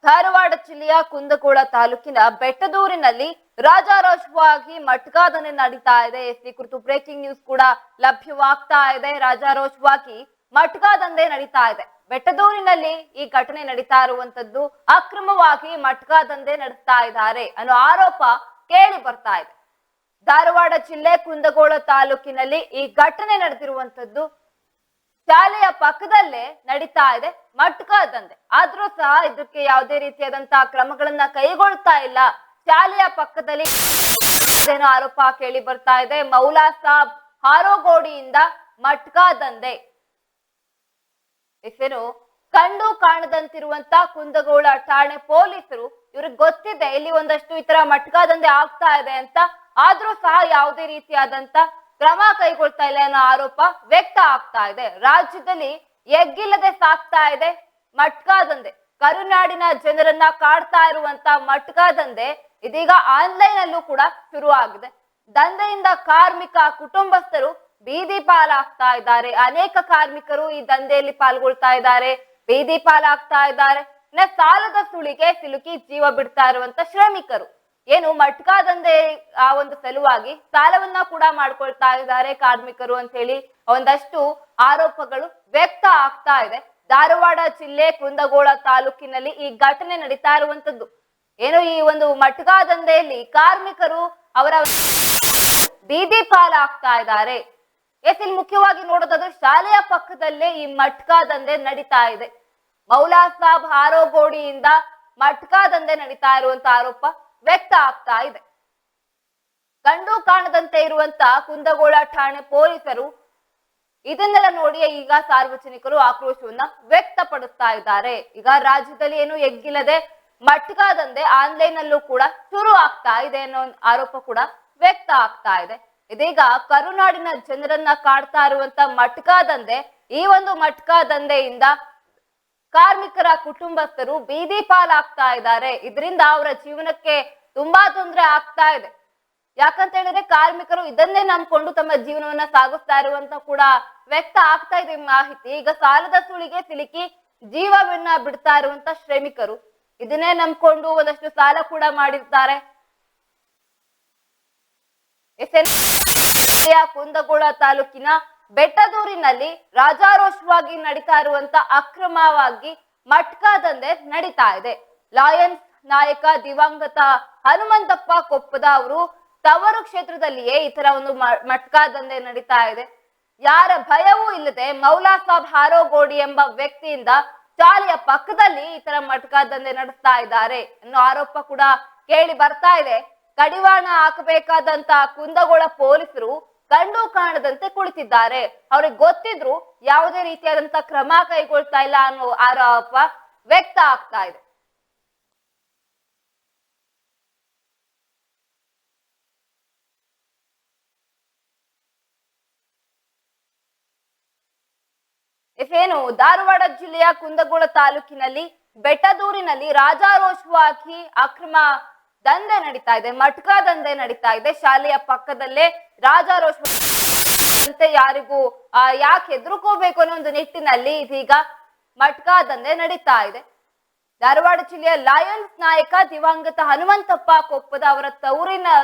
ಧಾರವಾಡ ಜಿಲ್ಲೆಯ ಕುಂದಗೋಳ ತಾಲೂಕಿನ ಬೆಟ್ಟದೂರಿನಲ್ಲಿ ರಾಜಾರೋಷವಾಗಿ ಮಟ್ಕಾದಂಧೆ ನಡೀತಾ ಇದೆ. ಈ ಕುರಿತು ಬ್ರೇಕಿಂಗ್ ನ್ಯೂಸ್ ಕೂಡ ಲಭ್ಯವಾಗ್ತಾ ಇದೆ. ರಾಜಾರೋಷವಾಗಿ ಮಟ್ಕಾದಂಧೆ ನಡೀತಾ ಇದೆ. ಬೆಟ್ಟದೂರಿನಲ್ಲಿ ಈ ಘಟನೆ ನಡೀತಾ ಇರುವಂತದ್ದು ಅಕ್ರಮವಾಗಿ ಮಟ್ಕಾದಂಧೆ ನಡೆಸ್ತಾ ಇದ್ದಾರೆ ಅನ್ನೋ ಆರೋಪ ಕೇಳಿ ಬರ್ತಾ ಇದೆ. ಧಾರವಾಡ ಜಿಲ್ಲೆ ಕುಂದಗೋಳ ತಾಲೂಕಿನಲ್ಲಿ ಈ ಘಟನೆ ನಡೆದಿರುವಂತದ್ದು ಶಾಲೆಯ ಪಕ್ಕದಲ್ಲೇ ನಡೀತಾ ಇದೆ ಮಟ್ಕಾದಂಧೆ. ಆದ್ರೂ ಸಹ ಇದಕ್ಕೆ ಯಾವುದೇ ರೀತಿಯಾದಂತಹ ಕ್ರಮಗಳನ್ನ ಕೈಗೊಳ್ತಾ ಇಲ್ಲ. ಶಾಲೆಯ ಪಕ್ಕದಲ್ಲಿ ಏನೋ ಆರೋಪ ಕೇಳಿ ಬರ್ತಾ ಇದೆ. ಮೌಲಾ ಸಾಬ್ ಹಾರೋಗೋಡಿಯಿಂದ ಮಟ್ಕಾದಂಧೆ ಹೆಸರು ಕಂಡು ಕಾಣದಂತಿರುವಂತ ಕುಂದಗೋಳ ಠಾಣೆ ಪೊಲೀಸರು ಇವ್ರಿಗೆ ಗೊತ್ತಿದೆ ಇಲ್ಲಿ ಒಂದಷ್ಟು ಈ ತರ ಮಟ್ಕಾದಂಧೆ ಆಗ್ತಾ ಇದೆ ಅಂತ. ಆದ್ರೂ ಸಹ ಯಾವುದೇ ರೀತಿಯಾದಂತ ಕ್ರಮ ಕೈಗೊಳ್ತಾ ಇಲ್ಲ ಅನ್ನೋ ಆರೋಪ ವ್ಯಕ್ತ ಆಗ್ತಾ ಇದೆ. ರಾಜ್ಯದಲ್ಲಿ ಎಗ್ಗಿಲ್ಲದೆ ಸಾಕ್ತಾ ಇದೆ ಮಟ್ಕಾದಂಧೆ. ಕರುನಾಡಿನ ಜನರನ್ನ ಕಾಡ್ತಾ ಇರುವಂತ ಮಟ್ಕಾದಂಧೆ ಇದೀಗ ಆನ್ಲೈನ್ ಅಲ್ಲೂ ಕೂಡ ಶುರು ಆಗಿದೆ. ದಂಧೆಯಿಂದ ಕಾರ್ಮಿಕ ಕುಟುಂಬಸ್ಥರು ಬೀದಿ ಪಾಲಾಗ್ತಾ ಇದ್ದಾರೆ. ಅನೇಕ ಕಾರ್ಮಿಕರು ಈ ದಂಧೆಯಲ್ಲಿ ಪಾಲ್ಗೊಳ್ತಾ ಇದ್ದಾರೆ, ಬೀದಿ ಪಾಲಾಗ್ತಾ ಇದ್ದಾರೆ. ಸಾಲದ ಸುಳಿಗೆ ಸಿಲುಕಿ ಜೀವ ಬಿಡ್ತಾ ಇರುವಂತ ಶ್ರಮಿಕರು ಏನು ಮಟ್ಕಾದಂಧೆ ಆ ಒಂದು ಸಲುವಾಗಿ ಸಾಲವನ್ನ ಕೂಡ ಮಾಡ್ಕೊಳ್ತಾ ಇದ್ದಾರೆ ಕಾರ್ಮಿಕರು ಅಂತ ಹೇಳಿ ಒಂದಷ್ಟು ಆರೋಪಗಳು ವ್ಯಕ್ತ ಆಗ್ತಾ ಇದೆ. ಧಾರವಾಡ ಜಿಲ್ಲೆ ಕುಂದಗೋಳ ತಾಲೂಕಿನಲ್ಲಿ ಈ ಘಟನೆ ನಡೀತಾ ಇರುವಂತದ್ದು ಏನು ಈ ಒಂದು ಮಟ್ಕಾದಂಧೆಯಲ್ಲಿ ಕಾರ್ಮಿಕರು ಅವರ ಬೀದಿ ಪಾಲಾಗ್ತಾ ಇದ್ದಾರೆ. ಇಲ್ಲಿ ಮುಖ್ಯವಾಗಿ ನೋಡೋದಾದ್ರೆ ಶಾಲೆಯ ಪಕ್ಕದಲ್ಲೇ ಈ ಮಟ್ಕಾದಂಧೆ ನಡೀತಾ ಇದೆ. ಮೌಲಾ ಸಾಬ್ ಹಾರೋಗೋಡಿಯಿಂದ ಮಟ್ಕಾದಂಧೆ ನಡೀತಾ ಇರುವಂತ ಆರೋಪ ವ್ಯಕ್ತ ಆಗ್ತಾ ಇದೆ. ಕಂಡು ಕಾಣದಂತೆ ಇರುವಂತ ಕುಂದಗೋಳ ಠಾಣೆ ಪೊಲೀಸರು ಇದನ್ನೆಲ್ಲ ನೋಡಿ ಈಗ ಸಾರ್ವಜನಿಕರು ಆಕ್ರೋಶವನ್ನ ವ್ಯಕ್ತಪಡಿಸ್ತಾ ಇದ್ದಾರೆ. ಈಗ ರಾಜ್ಯದಲ್ಲಿ ಏನು ಎಗ್ಗಿಲ್ಲದೆ ಮಟ್ಕಾದಂಧೆ ಆನ್ಲೈನ್ ಅಲ್ಲೂ ಕೂಡ ಶುರು ಆಗ್ತಾ ಇದೆ ಅನ್ನೋ ಆರೋಪ ಕೂಡ ವ್ಯಕ್ತ ಆಗ್ತಾ ಇದೆ. ಇದೀಗ ಕರುನಾಡಿನ ಜನರನ್ನ ಕಾಡ್ತಾ ಇರುವಂತ ಮಟ್ಕಾದಂಧೆ, ಈ ಒಂದು ಮಟ್ಕಾದಂಧೆಯಿಂದ ಕಾರ್ಮಿಕರ ಕುಟುಂಬಸ್ಥರು ಬೀದಿ ಪಾಲಾಗ್ತಾ ಇದ್ದಾರೆ. ಇದರಿಂದ ಅವರ ಜೀವನಕ್ಕೆ ತುಂಬಾ ತೊಂದರೆ ಆಗ್ತಾ ಇದೆ. ಯಾಕಂತ ಹೇಳಿದ್ರೆ ಕಾರ್ಮಿಕರು ಇದನ್ನೇ ನಂಬ್ಕೊಂಡು ತಮ್ಮ ಜೀವನವನ್ನ ಸಾಗಿಸ್ತಾ ಇರುವಂತ ಕೂಡ ವ್ಯಕ್ತ ಆಗ್ತಾ ಇದೆ ಮಾಹಿತಿ. ಈಗ ಸಾಲದ ಸುಳಿಗೆ ಸಿಲುಕಿ ಜೀವವನ್ನ ಬಿಡ್ತಾ ಇರುವಂತ ಶ್ರಮಿಕರು ಇದನ್ನೇ ನಂಬ್ಕೊಂಡು ಒಂದಷ್ಟು ಸಾಲ ಕೂಡ ಮಾಡಿರ್ತಾರೆ. ಕುಂದಗೋಳ ತಾಲೂಕಿನ ಬೆಟ್ಟದೂರಿನಲ್ಲಿ ರಾಜಾರೋಷವಾಗಿ ನಡೀತಾ ಇರುವಂತ ಅಕ್ರಮವಾಗಿ ಮಟ್ಕಾದಂಧೆ ನಡೀತಾ ಇದೆ. ಲಯನ್ಸ್ ನಾಯಕ ದಿವಂಗತ ಹನುಮಂತಪ್ಪ ಕೊಪ್ಪದ ಅವರು ತವರು ಕ್ಷೇತ್ರದಲ್ಲಿಯೇ ಈ ತರ ಒಂದು ಮಟ್ಕಾದಂಧೆ ನಡೀತಾ ಇದೆ. ಯಾರ ಭಯವೂ ಇಲ್ಲದೆ ಮೌಲಾ ಸಾಬ್ ಹಾರೋಗೋಡಿ ಎಂಬ ವ್ಯಕ್ತಿಯಿಂದ ಶಾಲೆಯ ಪಕ್ಕದಲ್ಲಿ ಈ ತರ ಮಟ್ಕಾದಂಧೆ ನಡೆಸ್ತಾ ಇದ್ದಾರೆ ಅನ್ನೋ ಆರೋಪ ಕೂಡ ಕೇಳಿ ಬರ್ತಾ ಇದೆ. ಕಡಿವಾಣ ಹಾಕಬೇಕಾದಂತ ಕುಂದಗೋಳ ಪೊಲೀಸರು ಕಂಡು ಕಾಣದಂತೆ ಕುಳಿತಿದ್ದಾರೆ. ಅವ್ರಿಗೆ ಗೊತ್ತಿದ್ರು ಯಾವುದೇ ರೀತಿಯಾದಂತ ಕ್ರಮ ಕೈಗೊಳ್ತಾ ಇಲ್ಲ ಅನ್ನೋ ಆರೋಪ ವ್ಯಕ್ತ ಆಗ್ತಾ ಇದೆ. ಏನು ಧಾರವಾಡ ಜಿಲ್ಲೆಯ ಕುಂದಗೋಳ ತಾಲೂಕಿನಲ್ಲಿ ಬೆಟ್ಟದೂರಿನಲ್ಲಿ ರಾಜಾರೋಷವಾಗಿ ಅಕ್ರಮ ದಂಧೆ ನಡೀತಾ ಇದೆ, ಮಟ್ಕಾದಂಧೆ ನಡೀತಾ ಇದೆ. ಶಾಲೆಯ ಪಕ್ಕದಲ್ಲೇ ರಾಜಾರೋಷ ಯಾರಿಗೂ ಯಾಕೆ ಹೆದರ್ಕೋಬೇಕು ಅನ್ನೋ ಒಂದು ನಿಟ್ಟಿನಲ್ಲಿ ಇದೀಗ ಮಟ್ಕಾದಂಧೆ ನಡೀತಾ ಇದೆ. ಧಾರವಾಡ ಜಿಲ್ಲೆಯ ಲಯನ್ಸ್ ನಾಯಕ ದಿವಂಗತ ಹನುಮಂತಪ್ಪ ಕೊಪ್ಪದ ಅವರ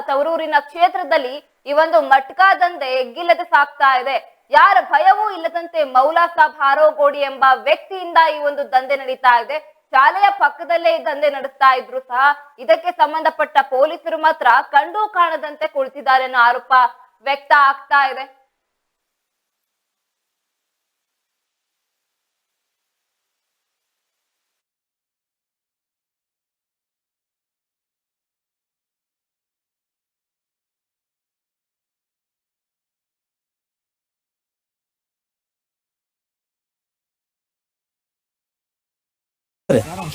ತವರೂರಿನ ಕ್ಷೇತ್ರದಲ್ಲಿ ಈ ಒಂದು ಮಟ್ಕಾದಂಧೆ ಎಗ್ಗಿಲ್ಲದೆ ಸಾಕ್ತಾ ಇದೆ. ಯಾರ ಭಯವೂ ಇಲ್ಲದಂತೆ ಮೌಲಾ ಸಾಬ್ ಹಾರೋಗೋಡಿ ಎಂಬ ವ್ಯಕ್ತಿಯಿಂದ ಈ ಒಂದು ದಂಧೆ ನಡೀತಾ ಇದೆ. ಶಾಲೆಯ ಪಕ್ಕದಲ್ಲೇ ಈ ದಂಧೆ ನಡೆಸ್ತಾ ಇದ್ರು ಸಹ ಇದಕ್ಕೆ ಸಂಬಂಧಪಟ್ಟ ಪೊಲೀಸರು ಮಾತ್ರ ಕಂಡು ಕಾಣದಂತೆ ಕುಳಿತಿದ್ದಾರೆ ಅನ್ನೋ ಆರೋಪ ವ್ಯಕ್ತ ಆಗ್ತಾ ಇದೆ.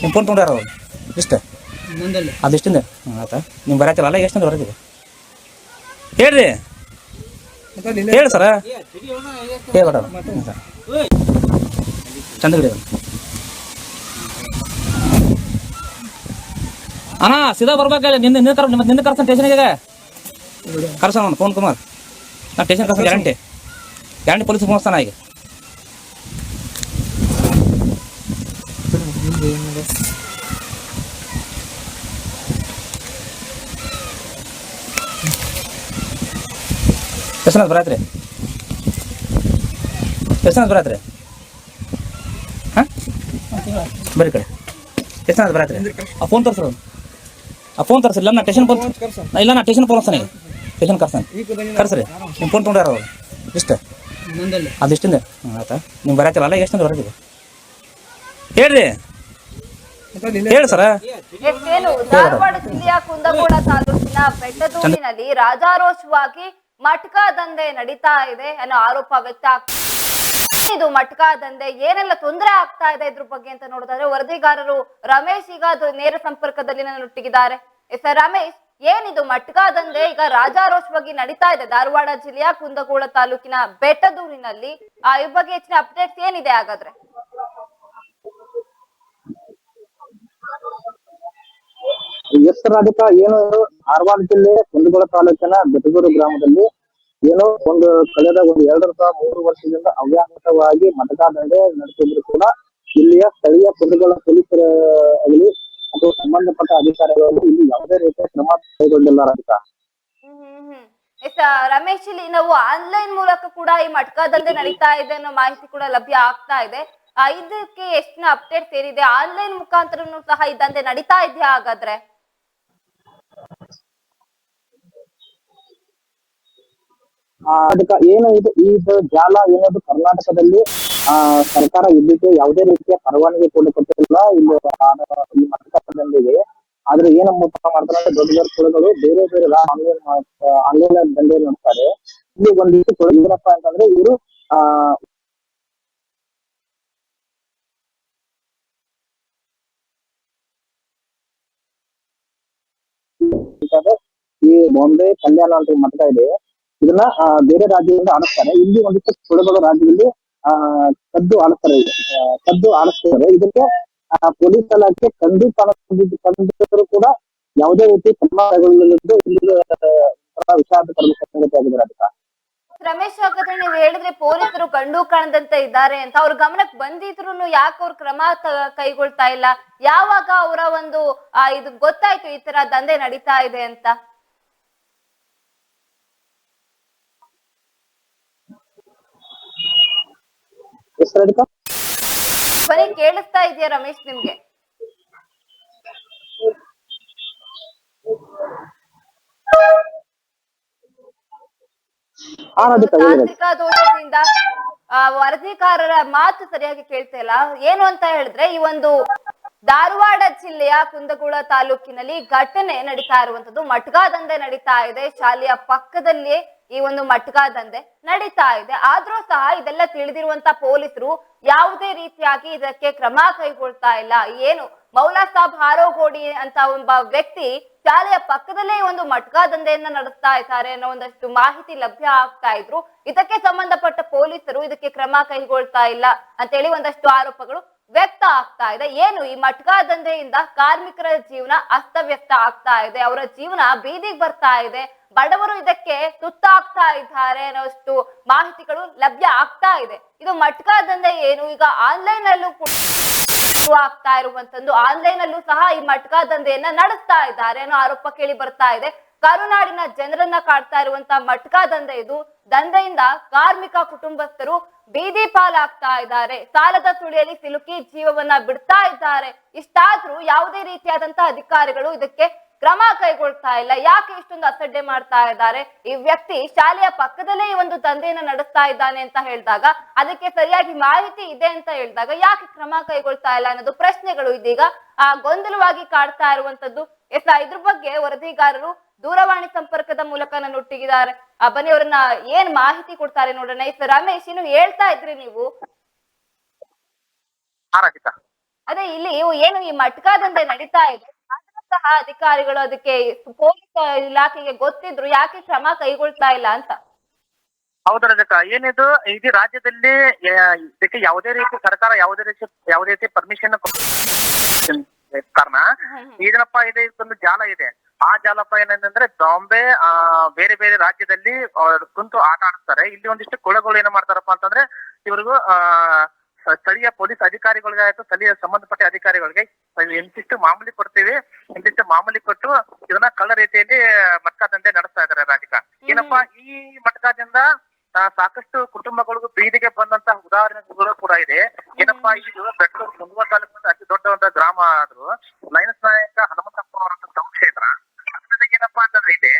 ನಿಮ್ಮ ಫೋನ್ ತೊಗೊಂಡ್ಯಾರ ಅವ್ರು ಇಷ್ಟ ಅದಿಷ್ಟಿಂದ ಆಯ್ತಾ ನೀವು ಬರತ್ತಿರಲ್ಲ ಎಷ್ಟು ಬರತ್ತಿದೆ ಹೇಳ್ರಿ ಹೇಳಿ ಸರ ಹೇಳ್ಬೇಡ ಚಂದ ಹಿಡಿದ ಅಣ್ಣ ಸೀದಾ ಬರ್ಬೇಕಲ್ಲ ನಿನ್ನ ಕರ್ಸನ್ ಸ್ಟೇಷನ್ಗೆ ಕರ್ಸೋಣ ಫೋನ್ ಕುಮಾರ್ ನಾ ಸ್ಟೇಷನ್ ಕರ್ಸ ಗ್ಯಾರಂಟಿ ಪೊಲೀಸ್ ಫೋನ್ ಹಚ್ತಾನ ಈಗ ಎಷ್ಟು ಬರತ್ರಿ ಹಾಂ ಬರೀ ಕಡೆ ಎಷ್ಟು ಬರತ್ರಿ ಆ ಫೋನ್ ತೋರಿಸ್ರು ಆ ಫೋನ್ ತೋರಿಸಿಲ್ಲ ನಾ ಟೇಷನ್ ಫೋನ್ ಇಲ್ಲ ನಾ ಟೇಷನ್ ಫೋನ್ ಸ್ಟೇಷನ್ ಕರ್ಸ್ರಿ ನಿಮ್ಮ ಫೋನ್ ತೊಗೊಂಡ್ಯಾರ ಅವರು ಇಷ್ಟ ಅದು ಇಷ್ಟಿಂದ ಆಯ್ತಾ ನೀವು ಬರತ್ತಿಲ್ಲ ಎಷ್ಟಂದ್ರೆ ಬರತ್ತೀವಿ ಹೇಳ್ರಿ ಹೇಳಿ ಸರ. ಏನು ಧಾರವಾಡ ಜಿಲ್ಲೆಯ ಕುಂದಗೋಳ ತಾಲೂಕಿನ ಬೆಟ್ಟದೂರಿನಲ್ಲಿ ರಾಜಾರೋಷವಾಗಿ ಮಟ್ಕಾ ದಂಧೆ ನಡೀತಾ ಇದೆ ಅನ್ನೋ ಆರೋಪ ವ್ಯಕ್ತ ಆಗ್ತಾ ಇದು ಮಟ್ಕಾ ದಂಧೆ ಏನೆಲ್ಲ ತೊಂದರೆ ಆಗ್ತಾ ಇದೆ ಇದ್ರ ಬಗ್ಗೆ ಅಂತ ನೋಡಿದ್ರೆ ವರದಿಗಾರರು ರಮೇಶ್ ಈಗ ಅದು ನೇರ ಸಂಪರ್ಕದಲ್ಲಿ ನನ್ನೊಟ್ಟಿಗಿದ್ದಾರೆ. ಸರ್ ರಮೇಶ್, ಏನಿದು ಮಟ್ಕಾ ದಂಧೆ ಈಗ ರಾಜಾರೋಷವಾಗಿ ನಡೀತಾ ಇದೆ ಧಾರವಾಡ ಜಿಲ್ಲೆಯ ಕುಂದಗೋಳ ತಾಲೂಕಿನ ಬೆಟ್ಟದೂರಿನಲ್ಲಿ, ಈ ಬಗ್ಗೆ ಹೆಚ್ಚಿನ ಅಪ್ಡೇಟ್ಸ್ ಏನಿದೆ ಹಾಗಾದ್ರೆ? ಎಸ್ ರಾಧಿಕಾ, ಏನು ಧಾರವಾಡ ಜಿಲ್ಲೆ ಕುಂದಗೋಳ ತಾಲೂಕಿನ ಬೆಟ್ಟದೂರು ಗ್ರಾಮದಲ್ಲಿ ಏನೋ ಕಳೆದ 2-3 ವರ್ಷದಿಂದ ಅವ್ಯಾಹತವಾಗಿ ಮಟ್ಕಾ ದಂಧೆ ನಡೆಸಿದ್ರು ಕೂಡ ಇಲ್ಲಿಯ ಸ್ಥಳೀಯ ಕುಂದಗೋಳ ಪೊಲೀಸರ ಆಗಲಿ ಅಥವಾ ಸಂಬಂಧಪಟ್ಟ ಅಧಿಕಾರಿಗಳು ಇಲ್ಲಿ ಯಾವುದೇ ರೀತಿಯ ಕ್ರಮ ಕೈಗೊಂಡಿಲ್ಲ ರಾಧಿಕಾ. ರಮೇಶ್, ಇಲ್ಲಿ ನಾವು ಆನ್ಲೈನ್ ಮೂಲಕ ಕೂಡ ಈ ಮಟ್ಕಾ ದಂಧೆ ನಡೀತಾ ಇದೆ ಅನ್ನೋ ಮಾಹಿತಿ ಕೂಡ ಲಭ್ಯ ಆಗ್ತಾ ಇದೆ. ಇದಕ್ಕೆ ಎಷ್ಟಿನ ಅಪ್ಡೇಟ್ಸ್ ಏನಿದೆ? ಆನ್ಲೈನ್ ಮುಖಾಂತರನು ಸಹ ಈ ದಂಧೆ ನಡೀತಾ ಇದೆಯಾ ಹಾಗಾದ್ರೆ? ಅದಕ್ಕ ಏನು ಇದು ಜಾಲ ಏನದು ಕರ್ನಾಟಕದಲ್ಲಿ ಸರ್ಕಾರ ಇದಕ್ಕೆ ಯಾವುದೇ ರೀತಿಯ ಪರವಾನಗಿ ಕೊಟ್ಟಿಲ್ಲ ಇಲ್ಲಿ ಈ ಮಟ್ಕಾ ದಂಧೆಗೆ. ಆದ್ರೆ ಏನಪ್ಪ ಮಾಡ್ತಾರೆ, ದೊಡ್ಡ ದೊಡ್ಡ ಕುಳಗಳು ಬೇರೆ ಬೇರೆ ಆನ್ಲೈನ್ ದಂಧೆ ನೋಡ್ತಾರೆ. ಇಲ್ಲಿ ಒಂದಿಷ್ಟು ಏನಪ್ಪಾ ಅಂತಂದ್ರೆ ಇವರು ಈ ಬಾಂಬೆ ಕಲ್ಯಾಣ ಅಂತ ಮಟ್ಕಾ ಇದೆ, ಇದನ್ನ ಬೇರೆ ರಾಜ್ಯದಿಂದ ಆಡಿಸ್ತಾರೆ. ಇಲ್ಲಿ ಒಂದಿಷ್ಟು ಕುಳಗಳು ರಾಜ್ಯದಲ್ಲಿ ಕದ್ದು ಆಡಿಸ್ತಾರೆ. ಇದಕ್ಕೆ ಪೊಲೀಸ್ ಇಲಾಖೆ ಕಂಡಿದ್ದರೂ ಕೂಡ ಯಾವುದೇ ರೀತಿ ಕ್ರಮ ಕೈಗೊಳ್ಳಲಿದ್ದು ವಿಷಾದಕರ ಸಂಗತಿ ಆಗಿದೆ ಅದಕ್ಕ. ರಮೇಶ್, ಹಾಗಾದ್ರೆ ನೀವು ಹೇಳಿದ್ರೆ ಪೊಲೀಸರು ಕಂಡು ಕಾಣದಂತೆ ಇದ್ದಾರೆ ಅಂತ ಅವ್ರ ಗಮನಕ್ಕೆ ಬಂದಿದ್ರು ಯಾಕೆ ಅವ್ರ ಕ್ರಮ ಕೈಗೊಳ್ತಾ ಇಲ್ಲ? ಯಾವಾಗ ಅವರ ಒಂದು ಇದು ಗೊತ್ತಾಯ್ತು ಈ ತರ ದಂಧೆ ನಡೀತಾ ಇದೆ ಅಂತ? ಧ್ವನಿ ಕೇಳಿಸ್ತಾ ಇದೆಯಾ ರಮೇಶ್ ನಿಮ್ಗೆ? ತಾಂತ್ರಿಕ ದೋಷದಿಂದ ವರದಿಗಾರರ ಮಾತು ಸರಿಯಾಗಿ ಕೇಳ್ತಾ ಇಲ್ಲ. ಏನು ಅಂತ ಹೇಳಿದ್ರೆ, ಈ ಒಂದು ಧಾರವಾಡ ಜಿಲ್ಲೆಯ ಕುಂದಗೋಳ ತಾಲೂಕಿನಲ್ಲಿ ಘಟನೆ ನಡೀತಾ ಇರುವಂತದ್ದು, ಮಟ್ಕಾ ದಂಧೆ ನಡೀತಾ ಇದೆ. ಶಾಲೆಯ ಪಕ್ಕದಲ್ಲಿಯೇ ಈ ಒಂದು ಮಟ್ಕಾ ದಂಧೆ ನಡೀತಾ ಇದೆ. ಆದ್ರೂ ಸಹ ಇದೆಲ್ಲ ತಿಳಿದಿರುವಂತ ಪೊಲೀಸರು ಯಾವುದೇ ರೀತಿಯಾಗಿ ಇದಕ್ಕೆ ಕ್ರಮ ಕೈಗೊಳ್ತಾ ಇಲ್ಲ. ಏನು ಮೌಲಾ ಸಾಬ್ ಹಾರೋಗೋಡಿ ಅಂತ ಒಬ್ಬ ವ್ಯಕ್ತಿ ಶಾಲೆಯ ಪಕ್ಕದಲ್ಲೇ ಒಂದು ಮಟ್ಕಾ ದಂಧೆಯನ್ನ ನಡೆಸ್ತಾ ಇದ್ದಾರೆ ಅನ್ನೋ ಒಂದಷ್ಟು ಮಾಹಿತಿ ಲಭ್ಯ ಆಗ್ತಾ ಇದ್ರು. ಇದಕ್ಕೆ ಸಂಬಂಧಪಟ್ಟ ಪೊಲೀಸರು ಇದಕ್ಕೆ ಕ್ರಮ ಕೈಗೊಳ್ತಾ ಇಲ್ಲ ಅಂತೇಳಿ ಒಂದಷ್ಟು ಆರೋಪಗಳು ವ್ಯಕ್ತ ಆಗ್ತಾ ಇದೆ. ಏನು ಈ ಮಟ್ಕಾ ದಂಧೆಯಿಂದ ಕಾರ್ಮಿಕರ ಜೀವನ ಅಸ್ತವ್ಯಸ್ತ ಆಗ್ತಾ ಇದೆ, ಅವರ ಜೀವನ ಬೀದಿಗೆ ಬರ್ತಾ ಇದೆ, ಬಡವರು ಇದಕ್ಕೆ ತುತ್ತಾಗ್ತಾ ಇದ್ದಾರೆ ಅನ್ನೋಷ್ಟು ಮಾಹಿತಿಗಳು ಲಭ್ಯ ಆಗ್ತಾ ಇದೆ. ಇದು ಮಟ್ಕಾ ದಂಧೆ ಏನು ಈಗ ಆನ್ಲೈನ್ ಅಲ್ಲೂ ಆಗ್ತಾ ಇರುವಂತದ್ದು, ಆನ್ಲೈನ್ ಅಲ್ಲೂ ಸಹ ಈ ಮಟ್ಕಾ ದಂಧೆಯನ್ನ ನಡೆಸ್ತಾ ಇದ್ದಾರೆ ಅನ್ನೋ ಆರೋಪ ಕೇಳಿ ಬರ್ತಾ ಇದೆ. ಕರುನಾಡಿನ ಜನರನ್ನ ಕಾಡ್ತಾ ಇರುವಂತ ಮಟ್ಕಾ ದಂಧೆ ಇದು. ದಂಧೆಯಿಂದ ಕಾರ್ಮಿಕ ಕುಟುಂಬಸ್ಥರು ಬೀದಿ ಪಾಲಾಗ್ತಾ ಇದ್ದಾರೆ, ಸಾಲದ ಸುಳಿಯಲ್ಲಿ ಸಿಲುಕಿ ಜೀವವನ್ನ ಬಿಡ್ತಾ ಇದ್ದಾರೆ. ಇಷ್ಟಾದ್ರೂ ಯಾವುದೇ ರೀತಿಯಾದಂತಹ ಅಧಿಕಾರಿಗಳು ಇದಕ್ಕೆ ಕ್ರಮ ಕೈಗೊಳ್ತಾ ಇಲ್ಲ. ಯಾಕೆ ಇಷ್ಟೊಂದು ಅಸಡ್ಡೆ ಮಾಡ್ತಾ ಇದ್ದಾರೆ? ಈ ವ್ಯಕ್ತಿ ಶಾಲೆಯ ಪಕ್ಕದಲ್ಲೇ ಈ ಒಂದು ದಂಧೆಯನ್ನ ನಡೆಸ್ತಾ ಇದ್ದಾನೆ ಅಂತ ಹೇಳಿದಾಗ, ಅದಕ್ಕೆ ಸರಿಯಾಗಿ ಮಾಹಿತಿ ಇದೆ ಅಂತ ಹೇಳಿದಾಗ ಯಾಕೆ ಕ್ರಮ ಕೈಗೊಳ್ತಾ ಇಲ್ಲ ಅನ್ನೋದು ಪ್ರಶ್ನೆಗಳು ಇದೀಗ ಗೊಂದಲವಾಗಿ ಕಾಡ್ತಾ ಇರುವಂತದ್ದು. ಇದ್ರ ಬಗ್ಗೆ ವರದಿಗಾರರು ದೂರವಾಣಿ ಸಂಪರ್ಕದ ಮೂಲಕ ನನ್ನೊಟ್ಟಿಗಿದ್ದಾರೆ. ಬನ್ನಿ ಅವರನ್ನ ಏನ್ ಮಾಹಿತಿ ಕೊಡ್ತಾರೆ ನೋಡೋಣ. ರಮೇಶ್, ಇನ್ನು ಹೇಳ್ತಾ ಇದ್ರಿ ನೀವು, ಅದೇ ಇಲ್ಲಿ ಏನು ಈ ಮಟ್ಕಾ ದಂಧೆ ನಡೀತಾ ಇದೆ, ಸಹ ಅಧಿಕಾರಿಗಳು ಅದಕ್ಕೆ ಪೊಲೀಸ್ ಇಲಾಖೆಗೆ ಗೊತ್ತಿದ್ರು, ಯಾಕೆ ಕ್ರಮ ಕೈಗೊಳ್ತಾ ಇಲ್ಲ ಅಂತ? ಹೌದು ರಜಕ, ಏನಿದು ಇಡೀ ರಾಜ್ಯದಲ್ಲಿ ಇದಕ್ಕೆ ಯಾವುದೇ ರೀತಿ ಸರ್ಕಾರ ಯಾವುದೇ ರೀತಿ ಪರ್ಮಿಷನ್ ಕಾರಣ ಏನಪ್ಪ ಇದೆ, ಇದೊಂದು ಜಾಲ ಇದೆ. ಆ ಜಾಲಪ್ಪ ಏನಂದ್ರೆ ಬಾಂಬೆ ಬೇರೆ ಬೇರೆ ರಾಜ್ಯದಲ್ಲಿ ಕುಂತು ಆಟ ಆಡಿಸ್ತಾರೆ. ಇಲ್ಲಿ ಒಂದಿಷ್ಟು ಕುಳಗಳು ಏನ್ ಮಾಡ್ತಾರಪ್ಪ ಅಂತಂದ್ರೆ, ಇವ್ರಿಗೂ ಸ್ಥಳೀಯ ಪೊಲೀಸ್ ಅಧಿಕಾರಿಗಳಿಗೆ ಆಯ್ತು, ಸ್ಥಳೀಯ ಸಂಬಂಧಪಟ್ಟ ಅಧಿಕಾರಿಗಳಿಗೆ ಇಂತಿಷ್ಟು ಮಾಮೂಲಿ ಕೊಡ್ತೀವಿ, ಇಂತಿಷ್ಟು ಮಾಮೂಲಿ ಕೊಟ್ಟು ಇದನ್ನ ಕಳ್ಳ ರೀತಿಯಲ್ಲಿ ಮಟ್ಕಾ ದಂಧೆ ನಡೆಸ್ತಾ ಇದಾರೆ ರಾಧಿಕಾ. ಏನಪ್ಪಾ ಈ ಮಟ್ಕದಿಂದ ಸಾಕಷ್ಟು ಕುಟುಂಬಗಳಿಗೂ ಬೀದಿಗೆ ಬಂದಂತಹ ಉದಾಹರಣೆಗಳು ಕೂಡ ಇದೆ. ಏನಪ್ಪಾ ಇದು ಬೆಟ್ಟೂರು ಕುಂದಗೋಳ ತಾಲೂಕಿನ ಅತಿ ದೊಡ್ಡ ಒಂದು ಗ್ರಾಮ ಆದ್ರೂ ಲೈನ್ಸ್ ನಾಯಕ ಹನುಮಂತಪ್ಪ ಅವರಂತ ಕ್ಷೇತ್ರ. ಏನಪ್ಪಾ ಅಂತಂದ್ರೆ ಇಲ್ಲಿ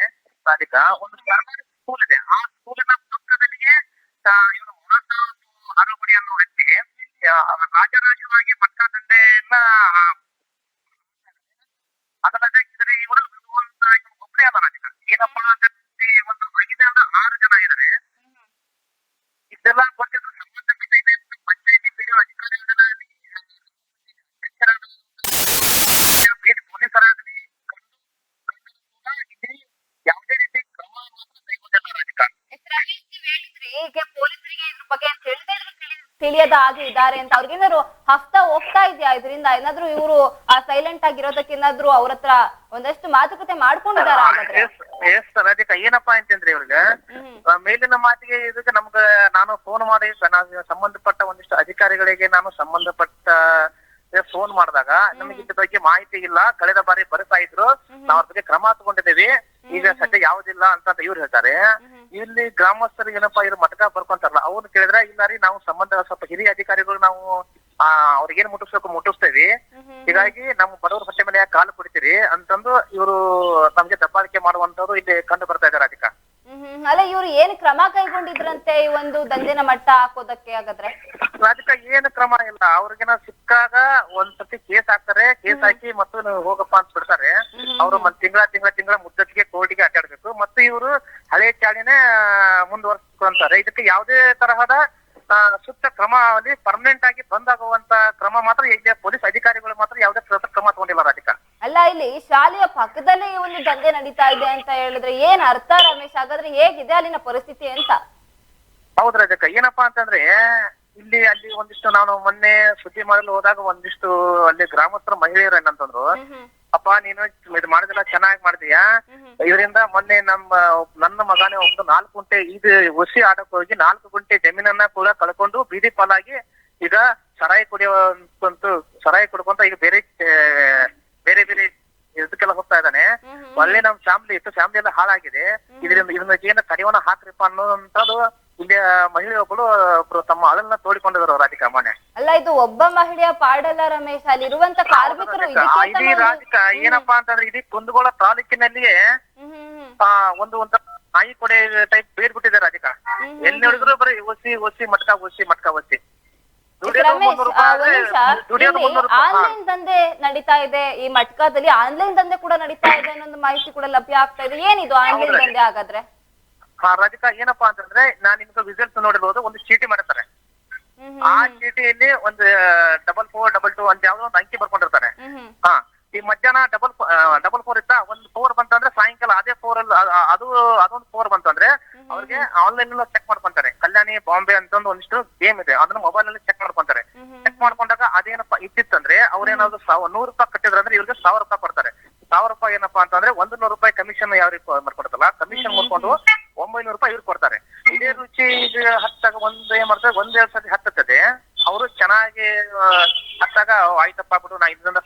ಸಾಧಿಕ ಒಂದು ಸರ್ಕಾರಿ ಸ್ಕೂಲ್ ಇದೆ. ಆ ಸ್ಕೂಲಿನ ಪಕ್ಕದಲ್ಲಿಗೆ ಇವನು ಆರೋಪಡಿ ಅನ್ನೋ ವ್ಯಕ್ತಿಗೆ ರಾಜರಾಜವಾಗಿ ಮಟ್ಕಾ ದಂಧೆಯನ್ನ ಅದಲ್ಲದೆ ಇದ್ರೆ ಇವರು ಒಬ್ಬರೇ ಅಲ್ಲ ರಾಜಕ. ಏನಪ್ಪಾ ಅಂತಂದ್ರೆ ಒಂದು 5ರಿಂದ 6 ಜನ ಇದ್ದಾರೆ. ಇದೆಲ್ಲ ಗೊತ್ತಿದ್ರು ಸಂಬಂಧಪಟ್ಟ ಪಂಚಾಯತಿ ಪಿಡಿಒ ಅಧಿಕಾರಿಗಳಾಗಲಿ ಪೊಲೀಸರಾಗಲಿ ಯಾವುದೇ ರೀತಿ ಕ್ರಮ ಮಾತ್ರ ಕೈಗೊಂಡಿಲ್ಲ ರಾಜಕಾರಣ. ಈಗ ಪೊಲೀಸರಿಗೆ ಇದ್ರ ಬಗ್ಗೆ ತಿಳಿಯದ ಹಾಗೆ ಇದ್ದಾರೆ ಅಂತ ಅವ್ರಿಗೇನಾದ್ರು ಹಫ್ತಾ ಹೋಗ್ತಾ ಇದೆಯಾ ಇದರಿಂದ? ಏನಾದ್ರು ಇವರು ಸೈಲೆಂಟ್ ಆಗಿರೋದಕ್ಕೆ ಏನಾದ್ರು ಅವ್ರ ಹತ್ರ ಒಂದಷ್ಟು ಮಾತುಕತೆ ಮಾಡ್ಕೊಂಡಿದಾರ? ರಾಧಿಕಾ ಏನಪ್ಪಾ ಅಂತಂದ್ರೆ ಇವ್ರಿಗೆ ಮೇಲಿನ ಮಾತಿಗೆ ಇದಕ್ಕೆ ನಮ್ಗ ನಾನು ಫೋನ್ ಮಾಡಿ ಸಂಬಂಧಪಟ್ಟ ಒಂದಿಷ್ಟು ಅಧಿಕಾರಿಗಳಿಗೆ ನಾನು ಸಂಬಂಧಪಟ್ಟ ಫೋನ್ ಮಾಡಿದಾಗ ನಮಗೆ ಇದ್ರ ಬಗ್ಗೆ ಮಾಹಿತಿ ಇಲ್ಲ, ಕಳೆದ ಬಾರಿ ಬರ್ತಾ ಇದ್ರು, ನಾವ್ ಅವ್ರ ಬಗ್ಗೆ ಕ್ರಮ ತಗೊಂಡಿದ್ದೇವೆ, ಈಗ ಸದ್ಯ ಯಾವ್ದಿಲ್ಲ ಅಂತ ಇವ್ರು ಹೇಳ್ತಾರೆ. ಇಲ್ಲಿ ಗ್ರಾಮಸ್ಥರಿಗೆ ಏನಪ್ಪಾ ಇವ್ರು ಮಟ್ಕ ಬರ್ಕೊಂತಾರಲ್ಲ ಅವ್ರು ಕೇಳಿದ್ರೆ ಇಲ್ಲ ರೀ ನಾವು ಸಂಬಂಧ ಸ್ವಲ್ಪ ಹಿರಿಯ ಅಧಿಕಾರಿಗಳು ನಾವು ಅವ್ರಿಗೇನ್ ಮುಟ್ಟಿಸ್ಬೇಕು ಮುಟ್ಟಿಸ್ತೇವಿ, ಹೀಗಾಗಿ ನಮ್ಮ ಬಡವರ ಹೊಟ್ಟೆ ಮೇಲೆ ಕಾಲು ಕುಡಿತೀರಿ ಅಂತಂದು ಇವರು ನಮ್ಗೆ ದಬ್ಬಾಳಿಕೆ ಮಾಡುವಂತವ್ರು ಇಲ್ಲಿ ಕಂಡು ಬರ್ತಾ ಇದಾರೆ ರಾಧಿಕಾ. ಅಲ್ಲ ಇವ್ರು ಏನ್ ಕ್ರಮ ಕೈಗೊಂಡಿದ್ರಂತೆ ಈ ಒಂದು ದಂಧೆನ ಮಟ್ಟ ಹಾಕೋದಕ್ಕೆ? ಹಾಗಾದ್ರೆ ರಾಧಿಕಾ ಏನು ಕ್ರಮ ಇಲ್ಲ. ಅವ್ರಿಗೇನ ಸಿಕ್ಕಾಗ ಒಂದ್ಸತಿ ಕೇಸ್ ಹಾಕ್ತಾರೆ, ಕೇಸ್ ಹಾಕಿ ಮತ್ತು ನೀವು ಹೋಗಪ್ಪ ಅಂತ ಬಿಡ್ತಾರೆ. ಅವ್ರು ತಿಂಗಳ ಮುದ್ದತ್ತಿಗೆ ಕೋರ್ಟಿಗೆ ಅಡ್ಡಾಡ್ಬೇಕು ಮತ್ತು ಇವರು ಹಳೆ ಚಾಳಿನೇ ಮುಂದುವರ್ಸ್ಕೊಂತಾರೆ. ಇದಕ್ಕೆ ಯಾವುದೇ ತರಹದ ಸೂಕ್ತ ಕ್ರಮ ಅಲ್ಲಿ ಪರ್ಮನೆಂಟ್ ಆಗಿ ಬಂದಾಗುವಂತ ಕ್ರಮ ಮಾತ್ರ ಇಲ್ಲಿ ಪೊಲೀಸ್ ಅಧಿಕಾರಿಗಳು ಮಾತ್ರ ಯಾವುದೇ ಕ್ರಮ ತಗೊಂಡಿಲ್ಲ ರಾಧಿಕಾ. ಅಲ್ಲ ಇಲ್ಲಿ ಶಾಲೆಯ ಪಕ್ಕದಲ್ಲೇ ಈ ಒಂದು ದಂಧೆ ನಡೀತಾ ಇದೆ ಅಂತ ಹೇಳಿದ್ರೆ ಏನ್ ಅರ್ಥ ರಮೇಶ್? ಹಾಗಾದ್ರೆ ಹೇಗಿದೆ ಅಲ್ಲಿನ ಪರಿಸ್ಥಿತಿ ಅಂತ? ಹೌದು ರಾಧಿಕಾ, ಏನಪ್ಪಾ ಅಂತಂದ್ರೆ ಅಲ್ಲಿ ಒಂದಿಷ್ಟು ನಾನು ಮೊನ್ನೆ ಸುದ್ದಿ ಮಾಡಲು ಹೋದಾಗ ಒಂದಿಷ್ಟು ಅಲ್ಲಿ ಗ್ರಾಮಸ್ಥರ ಮಹಿಳೆಯರು ಏನಂತಂದ್ರು, ಅಪ್ಪ ನೀನು ಇದು ಮಾಡಿದಿಲ್ಲ ಚೆನ್ನಾಗಿ ಮಾಡಿದೀಯಾ, ಇದರಿಂದ ಮೊನ್ನೆ ನನ್ನ ಮಗನೇ ಒಬ್ಬ 4 ಗುಂಟೆ ಇದು ಒಸಿ ಆಡಕ್ ಹೋಗಿ 4 ಗುಂಟೆ ಜಮೀನನ್ನ ಕೂಡ ಕಳ್ಕೊಂಡು ಬೀದಿ ಪಾಲಾಗಿ ಈಗ ಸರಾಯಿ ಕುಡ್ಕೊಂತ ಈಗ ಬೇರೆ ಇದಕ್ಕೆಲ್ಲ ಹೋಗ್ತಾ ಇದ್ದಾನೆ. ಒಳ್ಳೆ ನಮ್ ಫ್ಯಾಮಿಲಿ ಇತ್ತು, ಫ್ಯಾಮಿಲಿ ಎಲ್ಲ ಹಾಳಾಗಿದೆ. ಇದನ್ನ ಏನು ಕಡಿವಾಣ ಹಾಕ್ರಿಪ್ಪ ಅನ್ನೋಂಥದ್ದು ಇಲ್ಲಿ ಮಹಿಳೆ ಒಬ್ಬಳು ತಮ್ಮ ಅಳನ್ನ ತೋಡಿಕೊಂಡಿದ್ರು ರಾಧಿಕಾ ಮೊನ್ನೆ. ಅಲ್ಲ ಇದು ಒಬ್ಬ ಮಹಿಳೆಯ ಪಾಡಲ್ಲ ರಮೇಶ್, ಅಲ್ಲಿರುವಂತ ಕಾರ್ಮಿಕರು ಇಡೀ ರಾಧಿಕಾ ಏನಪ್ಪಾ ಅಂತಂದ್ರೆ ಇಡೀ ಕುಂದಗೋಳ ತಾಲೂಕಿನಲ್ಲಿಯೇ ಒಂದು ನಾಯಿ ಕೊಡೆ ಟೈಪ್ ಬೇರ್ ಬಿಟ್ಟಿದೆ ರಾಧಿಕಾ. ಎಲ್ಲಿ ನೋಡಿದ್ರು ಬರೀ ಒಸಿ ಮಟ್ಕಾ ಆನ್ಲೈನ್ ದಂಧೆ ನಡೀತಾ ಇದೆ. ಈ ಮಟ್ಕಾದಲ್ಲಿ ಆನ್ಲೈನ್ ದಂಧೆ ಕೂಡ ನಡೀತಾ ಇದೆ ಅನ್ನೋ ಮಾಹಿತಿ ಕೂಡ ಲಭ್ಯ ಆಗ್ತಾ ಇದೆ. ಏನಿದು ಆನ್ಲೈನ್ ದಂಧೆ ಹಾಗಾದ್ರೆ? ರಾಧಿಕಾ ಏನಪ್ಪಾ ಅಂತಂದ್ರೆ ನಾನ್ ನಿಮ್ಗೆ ವಿಸಲ್ಸ್ ನೋಡಿರ್ಬೋದು, ಒಂದು ಚೀಟಿ ಮಾಡಿರ್ತಾರೆ. ಆ ಚೀಟಿಯಲ್ಲಿ ಒಂದು 4422 ಅಂತ ಯಾವ್ದೋ ಒಂದು ಅಂಕಿ ಬರ್ಕೊಂಡಿರ್ತಾರೆ. ಈ ಮಧ್ಯಾಹ್ನ 444 ಇತ್ತ ಒಂದು 4 ಬಂತಂದ್ರೆ ಸಾಯಂಕಾಲ ಅದೇ 4 ಅಲ್ಲಿ ಅದೊಂದು 4 ಬಂತಂದ್ರೆ ಅವ್ರಿಗೆ ಆನ್ಲೈನ್ ಚೆಕ್ ಮಾಡ್ಕೊಂತಾರೆ. ಕಲ್ಯಾಣಿ ಬಾಂಬೆ ಅಂತ ಒಂದಿಷ್ಟು ಗೇಮ್ ಇದೆ, ಅದನ್ನ ಮೊಬೈಲ್ ನಲ್ಲಿ ಚೆಕ್ ಮಾಡ್ಕೊಂತಾರೆ. ಚೆಕ್ ಮಾಡ್ಕೊಂಡಾಗ ಅದೇನಪ್ಪಾ ಇತ್ತಿತ್ತಂದ್ರೆ ಅವ್ರೇನಾದ್ರು 100 ರೂಪಾಯಿ ಕಟ್ಟಿದ್ರಂದ್ರೆ ಇವ್ರಿಗೆ 1000 ರೂಪಾಯಿ ಕೊಡ್ತಾರೆ. 1000 ರೂಪಾಯಿ ಏನಪ್ಪಾ ಅಂತಂದ್ರೆ 100 ರೂಪಾಯಿ ಕಮಿಷನ್ ಯಾವ ರೀತಿ ಮಾಡ್ಕೊಡ್ತಲ್ಲ, ಕಮಿಷನ್ ಮಾಡ್ಕೊಂಡು 900 ರೂಪಾಯಿ ಇವ್ರು ಕೊಡ್ತಾರೆ. ಇದೇ ರುಚಿ ಹತ್ತಾಗ ಏನ್ ಮಾಡ್ತಾರೆ, 1-2 ಸತಿ ಹತ್ತುತ್ತದೆ. ಅವರು ಚೆನ್ನಾಗಿ ಹತ್ತಾಗ ಆಯ್ತಪ್ಪ ಬಿಡು ನಾ ಇದರಿಂದ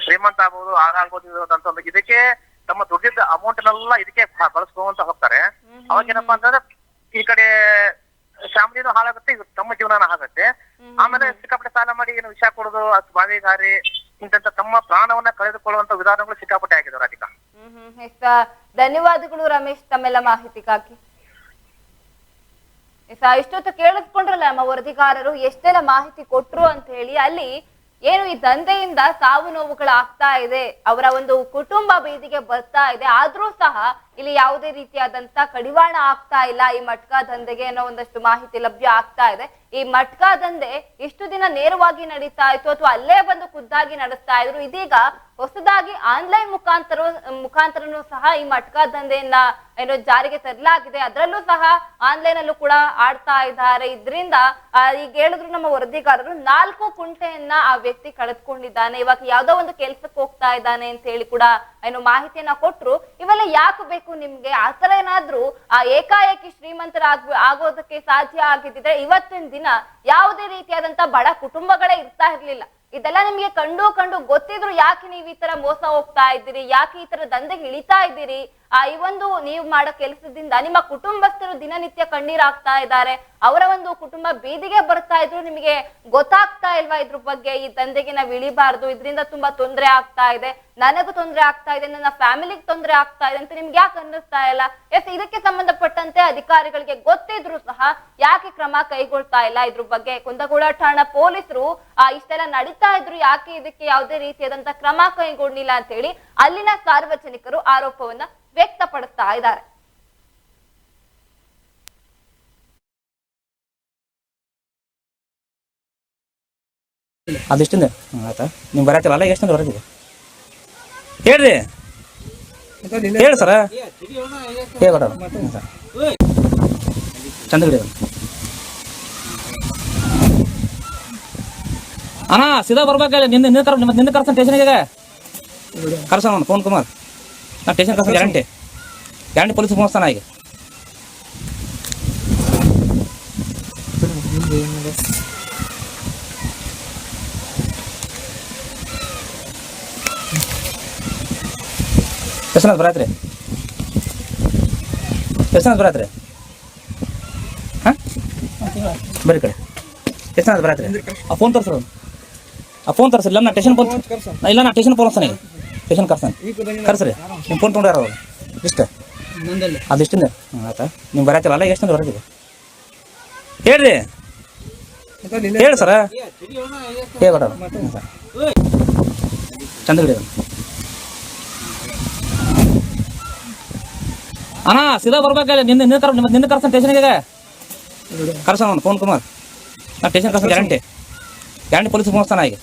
ಶ್ರೀಮಂತ ಆಗ್ಬೋದು ಆಗ್ಬೋದು ಅಂತ ಒಂದು ಇದಕ್ಕೆ ತಮ್ಮ ದುಡ್ಡಿದ್ದ ಅಮೌಂಟ್ನೆಲ್ಲ ಇದಕ್ಕೆ ಬಳಸ್ಕೊಂತ ಹೋಗ್ತಾರೆ. ಅವಾಗ ಏನಪ್ಪಾ ಅಂತಂದ್ರೆ ಈ ಕಡೆ ಫ್ಯಾಮಿಲಿನೂ ಹಾಳಾಗುತ್ತೆ, ತಮ್ಮ ಜೀವನ ಆಗುತ್ತೆ. ಆಮೇಲೆ ಸಿಕ್ಕಾಪಟ್ಟೆ ಸಾಲ ಮಾಡಿ ಏನು ವಿಷ ಕೊಡೋದು, ಅದು ಬಾವಿಗಾರಿ ಇಂತ ತಮ್ಮ ಪ್ರಾಣವನ್ನ ಕಳೆದುಕೊಳ್ಳುವಂತ ವಿಧಾನಗಳು ಸಿಕ್ಕಾಪಟ್ಟೆ ಆಗಿದೆ ರಾಧಿಕಾ. ಧನ್ಯವಾದಗಳು ರಮೇಶ್ ತಮ್ಮೆಲ್ಲ ಮಾಹಿತಿಗಾಗಿ. ಇಷ್ಟೊತ್ತು ಕೇಳಿಸ್ಕೊಂಡ್ರಲ್ಲ ನಮ್ಮ ವರದಿಗಾರರು ಎಷ್ಟೆಲ್ಲ ಮಾಹಿತಿ ಕೊಟ್ರು ಅಂತ ಹೇಳಿ. ಅಲ್ಲಿ ಏನು ಈ ದಂಧೆಯಿಂದ ಸಾವು ನೋವುಗಳಾಗ್ತಾ ಇದೆ, ಅವರ ಒಂದು ಕುಟುಂಬ ಬೀದಿಗೆ ಬರ್ತಾ ಇದೆ, ಆದ್ರೂ ಸಹ ಇಲ್ಲಿ ಯಾವುದೇ ರೀತಿಯಾದಂತ ಕಡಿವಾಣ ಆಗ್ತಾ ಇಲ್ಲ ಈ ಮಟ್ಕಾ ದಂಧೆಗೆ ಅನ್ನೋ ಒಂದಷ್ಟು ಮಾಹಿತಿ ಲಭ್ಯ ಆಗ್ತಾ ಇದೆ. ಈ ಮಟ್ಕಾ ದಂಧೆ ಇಷ್ಟು ದಿನ ನೇರವಾಗಿ ನಡೀತಾ ಇತ್ತು ಅಥವಾ ಅಲ್ಲೇ ಬಂದು ಖುದ್ದಾಗಿ ನಡೆಸ್ತಾ ಇದ್ರು, ಇದೀಗ ಹೊಸದಾಗಿ ಆನ್ಲೈನ್ ಮುಖಾಂತರನೂ ಸಹ ಈ ಮಟ್ಕಾ ದಂಧೆಯನ್ನ ಏನೋ ಜಾರಿಗೆ ತರಲಾಗಿದೆ. ಅದರಲ್ಲೂ ಸಹ ಆನ್ಲೈನ್ ಅಲ್ಲೂ ಕೂಡ ಆಡ್ತಾ ಇದ್ದಾರೆ. ಇದರಿಂದ ಈಗ ಹೇಳಿದ್ರು ನಮ್ಮ ವರದಿಗಾರರು 4 ಕುಂಟೆಯನ್ನ ಆ ವ್ಯಕ್ತಿ ಕಳೆದುಕೊಂಡಿದ್ದಾನೆ, ಇವಾಗ ಯಾವ್ದೋ ಒಂದು ಕೆಲ್ಸಕ್ಕೆ ಹೋಗ್ತಾ ಇದ್ದಾನೆ ಅಂತ ಹೇಳಿ ಕೂಡ ಏನೋ ಮಾಹಿತಿಯನ್ನ ಕೊಟ್ರು. ಇವೆಲ್ಲ ಯಾಕೆ ಬೇಕು ನಿಮ್ಗೆ? ಆತರ ಏನಾದ್ರೂ ಏಕಾಏಕಿ ಆಗೋದಕ್ಕೆ ಸಾಧ್ಯ ಆಗಿದ್ರೆ ಇವತ್ತಿನ ದಿನ ಯಾವುದೇ ರೀತಿಯಾದಂತ ಬಡ ಕುಟುಂಬಗಳೇ ಇರ್ತಾ ಇರ್ಲಿಲ್ಲ. ಇದೆಲ್ಲ ನಿಮ್ಗೆ ಕಂಡು ಗೊತ್ತಿದ್ರು ಯಾಕೆ ನೀವು ಈ ತರ ಮೋಸ ಹೋಗ್ತಾ ಇದ್ದೀರಿ, ಯಾಕೆ ಈ ತರ ದಂಧೆಗೆ ಇಳಿತಾ ಇದ್ದೀರಿ ಈ ಒಂದು ನೀವು ಮಾಡೋ ಕೆಲಸದಿಂದ ನಿಮ್ಮ ಕುಟುಂಬಸ್ಥರು ದಿನನಿತ್ಯ ಕಣ್ಣೀರಾಗ್ತಾ ಇದ್ದಾರೆ, ಅವರ ಒಂದು ಕುಟುಂಬ ಬೀದಿಗೆ ಬರ್ತಾ ಇದ್ರು, ನಿಮಗೆ ಗೊತ್ತಾಗ್ತಾ ಇಲ್ವಾ ಇದ್ರ ಬಗ್ಗೆ? ಈ ದಂಧೆಗೆ ನಾವ್ ಇಳಿಬಾರ್ದು, ಇದರಿಂದ ತುಂಬಾ ತೊಂದರೆ ಆಗ್ತಾ ಇದೆ, ನನಗೂ ತೊಂದರೆ ಆಗ್ತಾ ಇದೆ, ನನ್ನ ಫ್ಯಾಮಿಲಿಗೆ ತೊಂದರೆ ಆಗ್ತಾ ಇದೆ ಅಂತ ನಿಮ್ಗೆ ಯಾಕೆ ಅನ್ನಿಸ್ತಾ ಇಲ್ಲ? ಎಸ್, ಇದಕ್ಕೆ ಸಂಬಂಧಪಟ್ಟಂತೆ ಅಧಿಕಾರಿಗಳಿಗೆ ಗೊತ್ತಿದ್ರು ಸಹ ಯಾಕೆ ಕ್ರಮ ಕೈಗೊಳ್ತಾ ಇಲ್ಲ ಇದ್ರ ಬಗ್ಗೆ? ಕುಂದಗೋಳ ಠಾಣಾ ಪೊಲೀಸರು ಇಷ್ಟೆಲ್ಲ ನಡೀತಾ ಇದ್ರು, ಯಾಕೆ ಇದಕ್ಕೆ ಯಾವುದೇ ರೀತಿಯಾದಂತ ಕ್ರಮ ಕೈಗೊಂಡಿಲ್ಲ ಅಂತ ಹೇಳಿ ಅಲ್ಲಿನ ಸಾರ್ವಜನಿಕರು ಆರೋಪವನ್ನ ವ್ಯಕ್ತಪಡಿಸ್ತಾ ಇದ್ದಾರೆ. ಅದಿಷ್ಟಿಂದ ಆಯ್ತಾ? ನೀವು ಬರತ್ತಿಲ್ಲ ಎಷ್ಟಂದ್ರೆ ಹೊರಗಿದೆ ಹೇಳ್ರಿ, ಹೇಳಿ ಸರ, ಹೇಳ್ಬೇಡ ಚಂದಗಡಿ ಅಣ್ಣ ಸೀದಾ ಬರ್ಬೇಕಲ್ಲ. ನಿನ್ನ ಕರ್ಸನ್ ಸ್ಟೇಷನ್ಗೆ ಕರ್ಸೋಣ ಒಂದು ಫೋನ್ ಕುಮಾರ್, ನಾ ಸ್ಟೇಷನ್ ಕರ್ಸೋಣ ಗ್ಯಾರಂಟಿ ಪೊಲೀಸ್ ಫೋನ್ ಸ್ಥಾನ ಈಗ. ಎಷ್ಟೊಂದು ಬರತ್ರಿ ಹಾಂ ಬರೀ ಕಡೆ ಎಷ್ಟೊಂದು ಬರತ್ರಿ? ಆ ಫೋನ್ ತೋರಿಸಿಲ್ಲ ನಾ ಸ್ಟೇಷನ್ ಫೋನ್ ಇಲ್ಲ, ನಾ ಸ್ಟೇಷನ್ ಫೋನ್ ಸ್ಥಾನ ಸ್ಟೇಷನ್ ಕರ್ಸ್ರಿ. ನಿಮ್ಮ ಫೋನ್ ತೊಗೊಂಡ್ಯಾರ ಅವರು ಇಷ್ಟ ಅದಿಷ್ಟಿಂದ ಆಯ್ತಾ? ನೀವು ಬರತ್ತಿಲ್ಲ ಎಷ್ಟಂದ್ರೆ ಹೊರಗಿದೆ ಹೇಳ್ರಿ, ಹೇಳಿ ಸರ, ಹೇಳ್ಬೇಡ ಚಂದಗಡಿ ಅಣ್ಣ ಸೀದಾ ಬರ್ಬೇಕಲ್ಲ. ನಿನ್ನ ಕರ್ಸನ್ ಸ್ಟೇಷನ್ಗೆ ಕರ್ಸೋಣ ಒಂದು ಫೋನ್ ಕುಮಾರ್, ನಾ ಸ್ಟೇಷನ್ ಕರ್ಸೋಣ ಗ್ಯಾರಂಟಿ ಪೊಲೀಸ್ ಫೋನ್ ಸ್ಥಾನ ಈಗ.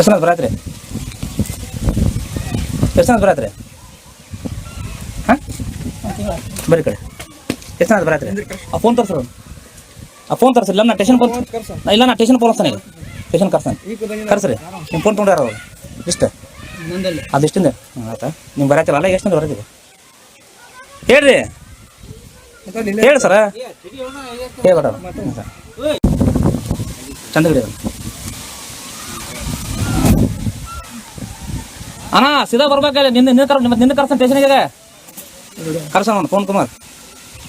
ಎಷ್ಟೊಂದು ಬರತ್ರಿ ಹಾಂ ಬರೀ ಕಡೆ ಎಷ್ಟೊಂದು ಬರತ್ರಿ? ಆ ಫೋನ್ ತೋರಿಸಿಲ್ಲ ನಾ ಸ್ಟೇಷನ್ ಫೋನ್ ಇಲ್ಲ, ನಾ ಸ್ಟೇಷನ್ ಫೋನ್ ಸ್ಥಾನ ಸ್ಟೇಷನ್ ಕರ್ಸ್ರಿ. ನಿಮ್ಮ ಫೋನ್ ತೊಗೊಂಡ್ಯಾರ ಅವರು ಇಷ್ಟ ಅದಿಷ್ಟಿಂದ ಆಯ್ತಾ? ನೀವು ಬರತ್ತಿಲ್ಲ ಎಷ್ಟಂದ್ರೆ ಹೊರಗಿದೆ ಹೇಳ್ರಿ, ಹೇಳಿ ಸರ, ಹೇಳ್ಬೇಡ ಚಂದಗಡಿ ಅಣ್ಣ ಸೀದಾ ಬರ್ಬೇಕಲ್ಲ. ನಿನ್ನ ಕರ್ಸನ್ ಸ್ಟೇಷನ್ಗೆ ಕರ್ಸೋಣ ಒಂದು ಫೋನ್ ಕುಮಾರ್,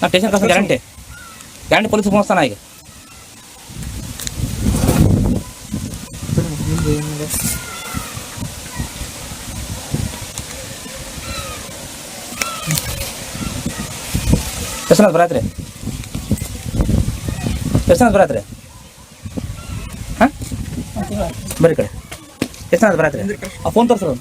ನಾ ಸ್ಟೇಷನ್ ಕರ್ಸೋಣ ಗ್ಯಾರಂಟಿ ಪೊಲೀಸ್ ಫೋನ್ ಸ್ಥಾನ ಈಗ. ಎಷ್ಟೊಂದು ಬರತ್ರಿ ಹಾಂ ಬರೀ ಕಡೆ ಎಷ್ಟೊಂದು ಬರತ್ರಿ? ಆ ಫೋನ್ ತೋರಿಸ್ರು.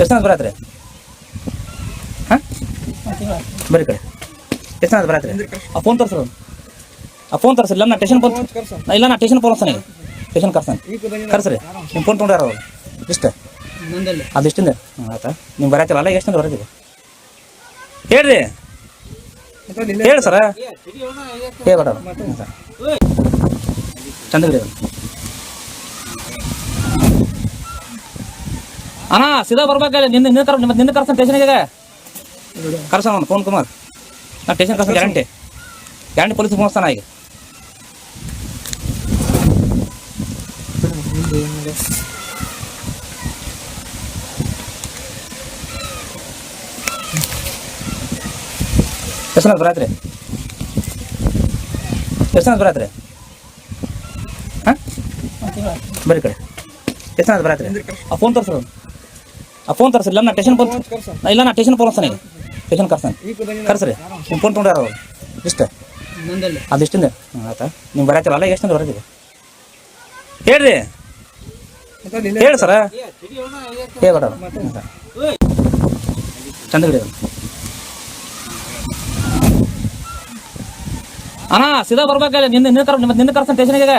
ಎಷ್ಟೊಂದು ಬರತ್ರಿ ಹಾಂ ಬರೀ ಕಡೆ ಎಷ್ಟೊಂದು ಬರತ್ರಿ? ಆ ಫೋನ್ ತೋರಿಸಿಲ್ಲ ನಾ ಸ್ಟೇಷನ್ ಫೋನ್ ಇಲ್ಲ, ನಾ ಸ್ಟೇಷನ್ ಫೋನ್ ಸ್ಥಾನ ಸ್ಟೇಷನ್ ಕರ್ಸ್ರಿ. ನಿಮ್ಮ ಫೋನ್ ತೊಗೊಂಡ್ಯಾರ ಅವರು ಇಷ್ಟ ಅದಿಷ್ಟಿಂದ ಆಯ್ತಾ? ನೀವು ಬರತ್ತಿಲ್ಲ ಎಷ್ಟಂದ್ರೆ ಹೊರಗಿದೆ ಹೇಳ್ರಿ, ಹೇಳಿ ಸರ, ಹೇಳ್ಬೇಡ ಚಂದಗಡಿ ಅಣ್ಣ ಸೀದಾ ಬರ್ಬೇಕಲ್ಲ. ನಿನ್ನ ಕರ್ಸನ್ ಸ್ಟೇಷನ್ಗೆ ಕರ್ಸೋಣ ಒಂದು ಫೋನ್ ಕುಮಾರ್, ನಾ ಸ್ಟೇಷನ್ ಕರ್ಸೋಣ ಗ್ಯಾರಂಟಿ ಪೊಲೀಸ್ ಫೋನ್ ಸ್ಥಾನ ಈಗ. ಎಷ್ಟೊಂದು ಬರತ್ರಿ ಹಾಂ ಬರೀ ಕಡೆ ಎಷ್ಟೊಂದು ಬರತ್ರಿ? ಆ ಫೋನ್ ತೋರಿಸಿಲ್ಲ ನಾ ಸ್ಟೇಷನ್ ಫೋನ್ ಇಲ್ಲ, ನಾ ಸ್ಟೇಷನ್ ಫೋನ್ ಸ್ಥಾನ ಸ್ಟೇಷನ್ ಕರ್ಸ್ರಿ. ನಿಮ್ಮ ಫೋನ್ ತೊಗೊಂಡ್ಯಾರ ಅವರು ಇಷ್ಟ ಅದಿಷ್ಟಿಂದ ಆಯ್ತಾ ನೀವು ಬರತ್ತಿರಲ್ಲ ಎಷ್ಟು ಬರೋದಿದೆ ಹೇಳ್ರಿ ಹೇಳಿ ಸರ ಹೇಳ್ಬೇಡ ಚಂದ ಗಿಡ ಅಣ್ಣ ಸೀದಾ ಬರ್ಬೇಕಲ್ಲ ನಿನ್ನ ಕರ್ಸನ್ ಸ್ಟೇಷನ್ಗೆ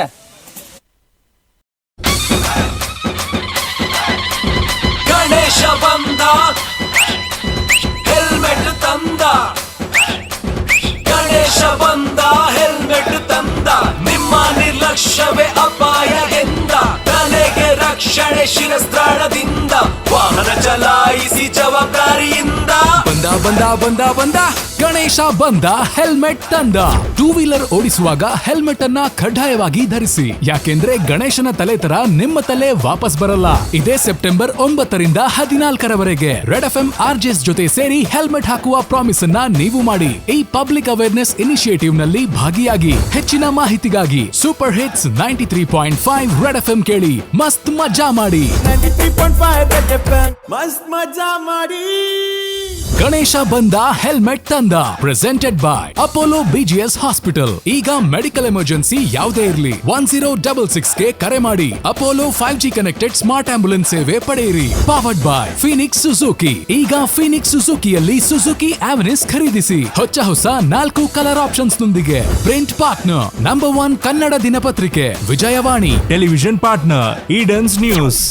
ಗಣೇಶ ಬಂದ ಹೆಲ್ಮೆಟ್ ತಂದ ಗಣೇಶ ಬಂದ ಹೆಲ್ಮೆಟ್ ತಂದ ನಿಮ್ಮ ನಿರ್ಲಕ್ಷ್ಯವೇ ಅಪಾಯ ಎಂದ ತಲೆಗೆ ರಕ್ಷಣೆ ಶಿರಸ್ತ್ರಾಣದಿಂದ ವಾಹನ ಚಲಾಯಿಸಿ ಜವಾಬ್ದಾರಿಯಿಂದ ಬಂದ ಬಂದ ಬಂದ ಬಂದ ಗಣೇಶ ಬಂದ ಹೆಲ್ಮೆಟ್ ತಂದ. ಟೂ ವೀಲರ್ ಓಡಿಸುವಾಗ ಹೆಲ್ಮೆಟ್ ಅನ್ನ ಕಡ್ಡಾಯವಾಗಿ ಧರಿಸಿ, ಯಾಕೆಂದ್ರೆ ಗಣೇಶನ ತಲೆ ತರ ನಿಮ್ಮ ತಲೆ ವಾಪಸ್ ಬರಲ್ಲ. ಇದೇ ಸೆಪ್ಟೆಂಬರ್ 9ರಿಂದ 14ರವರೆಗೆ ರೆಡ್ FM RJs ಜೊತೆ ಸೇರಿ ಹೆಲ್ಮೆಟ್ ಹಾಕುವ ಪ್ರಾಮಿಸ್ ಅನ್ನ ನೀವು ಮಾಡಿ. ಈ ಪಬ್ಲಿಕ್ ಅವೇರ್ನೆಸ್ ಇನಿಷಿಯೇಟಿವ್ ನಲ್ಲಿ ಭಾಗಿಯಾಗಿ. ಹೆಚ್ಚಿನ ಮಾಹಿತಿಗಾಗಿ ಸೂಪರ್ ಹಿಟ್ಸ್ 93.5 ರೆಡ್ FM ಕೇಳಿ ಮಸ್ತ್ ಮಜಾ ಮಾಡಿ. 93.5 ರೆಡ್ FM ಮಸ್ತ್ ಮಜಾ ಮಾಡಿ. ಗಣೇಶ ಬಂದ ಹೆಲ್ಮೆಟ್ ತಂದ presented by Apollo BGS hospital. ಈಗ ಮೆಡಿಕಲ್ ಎಮರ್ಜೆನ್ಸಿ ಯಾವುದೇ ಇರಲಿ 1066ಗೆ ಕರೆ ಮಾಡಿ. Apollo 5G connected smart ambulance ಸೇವೆ ಪಡೆಯಿರಿ. Powered by Phoenix Suzuki. ಈಗ ಫೀನಿಕ್ಸ್ ಸುಜುಕಿಯಲ್ಲಿ ಸುಜುಕಿ ಆವೆನಿಸ್ ಖರೀದಿಸಿ ಹೊಸ 4 ಕಲರ್ ಆಪ್ಷನ್ಸ್ ನೊಂದಿಗೆ. ಪ್ರಿಂಟ್ ಪಾರ್ಟ್ನರ್ ನಂಬರ್ 1 ಕನ್ನಡ ದಿನಪತ್ರಿಕೆ Vijayavani. Television partner Edens news.